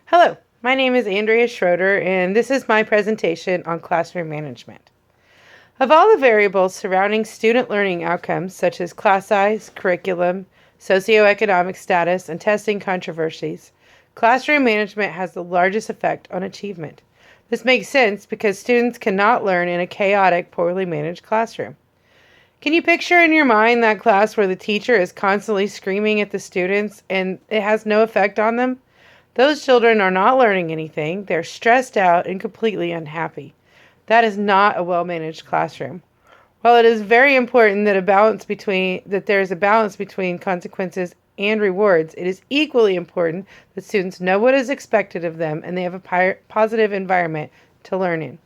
Hello, my name is Andrea Schroeder, and this is my presentation on classroom management. Of all the variables surrounding student learning outcomes, such as class size, curriculum, socioeconomic status, and testing controversies, classroom management has the largest effect on achievement. This makes sense because students cannot learn in a chaotic, poorly managed classroom. Can you picture in your mind that class where the teacher is constantly screaming at the students and it has no effect on them? Those children are not learning anything. They're stressed out and completely unhappy. That is not a well-managed classroom. While it is very important that there is a balance between consequences and rewards, it is equally important that students know what is expected of them and they have a positive environment to learn in.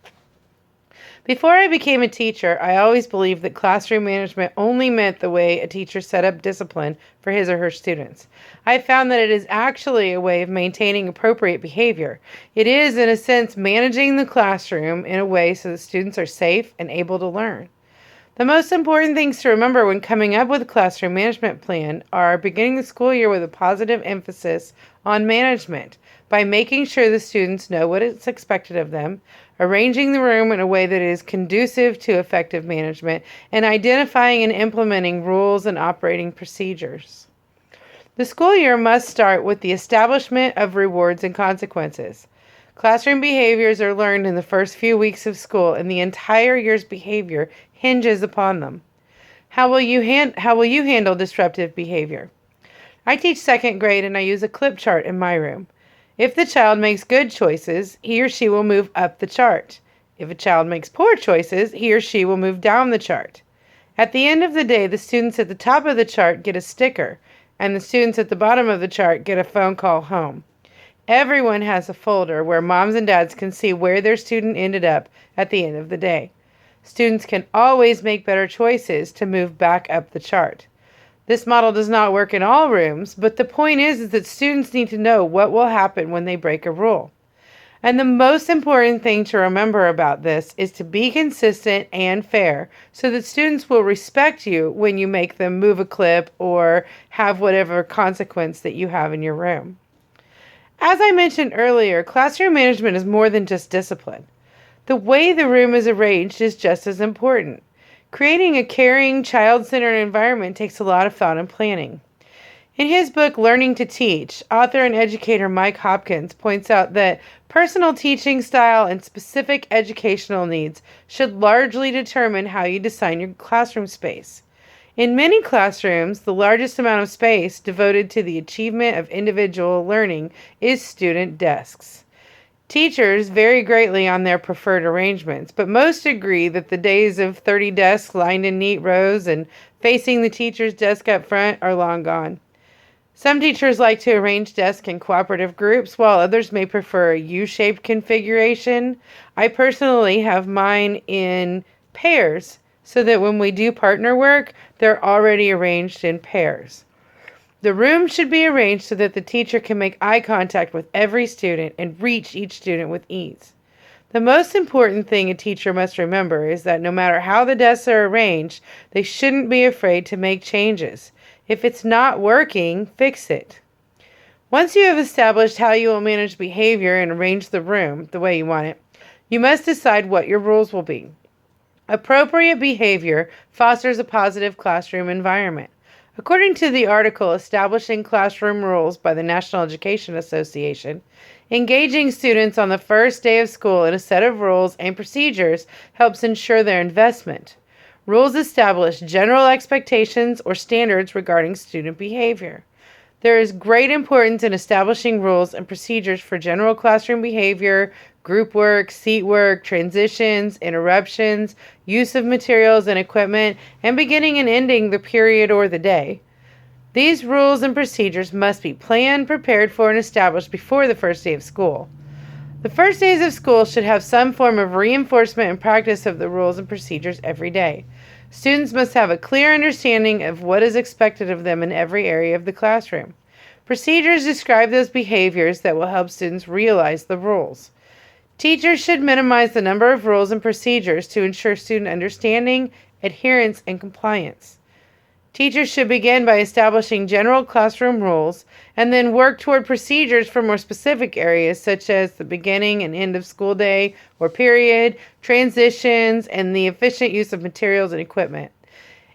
Before I became a teacher, I always believed that classroom management only meant the way a teacher set up discipline for his or her students. I found that it is actually a way of maintaining appropriate behavior. It is, in a sense, managing the classroom in a way so that students are safe and able to learn. The most important things to remember when coming up with a classroom management plan are beginning the school year with a positive emphasis on management by making sure the students know what is expected of them, arranging the room in a way that is conducive to effective management, and identifying and implementing rules and operating procedures. The school year must start with the establishment of rewards and consequences. Classroom behaviors are learned in the first few weeks of school, and the entire year's behavior hinges upon them. How will you handle disruptive behavior? I teach second grade and I use a clip chart in my room. If the child makes good choices, he or she will move up the chart. If a child makes poor choices, he or she will move down the chart. At the end of the day, the students at the top of the chart get a sticker, and the students at the bottom of the chart get a phone call home. Everyone has a folder where moms and dads can see where their student ended up at the end of the day. Students can always make better choices to move back up the chart. This model does not work in all rooms, but the point is that students need to know what will happen when they break a rule. And the most important thing to remember about this is to be consistent and fair so that students will respect you when you make them move a clip or have whatever consequence that you have in your room. As I mentioned earlier, classroom management is more than just discipline. The way the room is arranged is just as important. Creating a caring, child-centered environment takes a lot of thought and planning. In his book, Learning to Teach, author and educator Mike Hopkins points out that personal teaching style and specific educational needs should largely determine how you design your classroom space. In many classrooms, the largest amount of space devoted to the achievement of individual learning is student desks. Teachers vary greatly on their preferred arrangements, but most agree that the days of 30 desks lined in neat rows and facing the teacher's desk up front are long gone. Some teachers like to arrange desks in cooperative groups, while others may prefer a U-shaped configuration. I personally have mine in pairs so that when we do partner work, they're already arranged in pairs. The room should be arranged so that the teacher can make eye contact with every student and reach each student with ease. The most important thing a teacher must remember is that no matter how the desks are arranged, they shouldn't be afraid to make changes. If it's not working, fix it. Once you have established how you will manage behavior and arrange the room the way you want it, you must decide what your rules will be. Appropriate behavior fosters a positive classroom environment. According to the article Establishing Classroom Rules by the National Education Association, engaging students on the first day of school in a set of rules and procedures helps ensure their investment. Rules establish general expectations or standards regarding student behavior. There is great importance in establishing rules and procedures for general classroom behavior, group work, seat work, transitions, interruptions, use of materials and equipment, and beginning and ending the period or the day. These rules and procedures must be planned, prepared for, and established before the first day of school. The first days of school should have some form of reinforcement and practice of the rules and procedures every day. Students must have a clear understanding of what is expected of them in every area of the classroom. Procedures describe those behaviors that will help students realize the rules. Teachers should minimize the number of rules and procedures to ensure student understanding, adherence, and compliance. Teachers should begin by establishing general classroom rules and then work toward procedures for more specific areas such as the beginning and end of school day or period, transitions, and the efficient use of materials and equipment.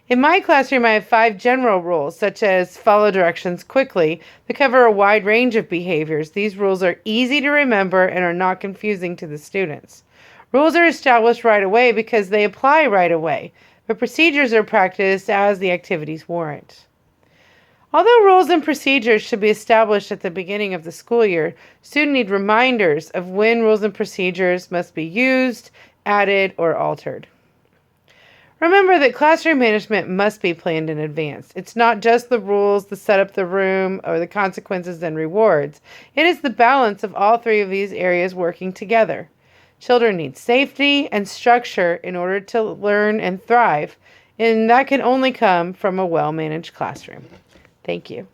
In my classroom, I have 5 general rules, such as follow directions quickly, that cover a wide range of behaviors. These rules are easy to remember and are not confusing to the students. Rules are established right away because they apply right away, but procedures are practiced as the activities warrant. Although rules and procedures should be established at the beginning of the school year, students need reminders of when rules and procedures must be used, added, or altered. Remember that classroom management must be planned in advance. It's not just the rules, the set up the room, or the consequences and rewards. It is the balance of all 3 of these areas working together. Children need safety and structure in order to learn and thrive, and that can only come from a well-managed classroom. Thank you.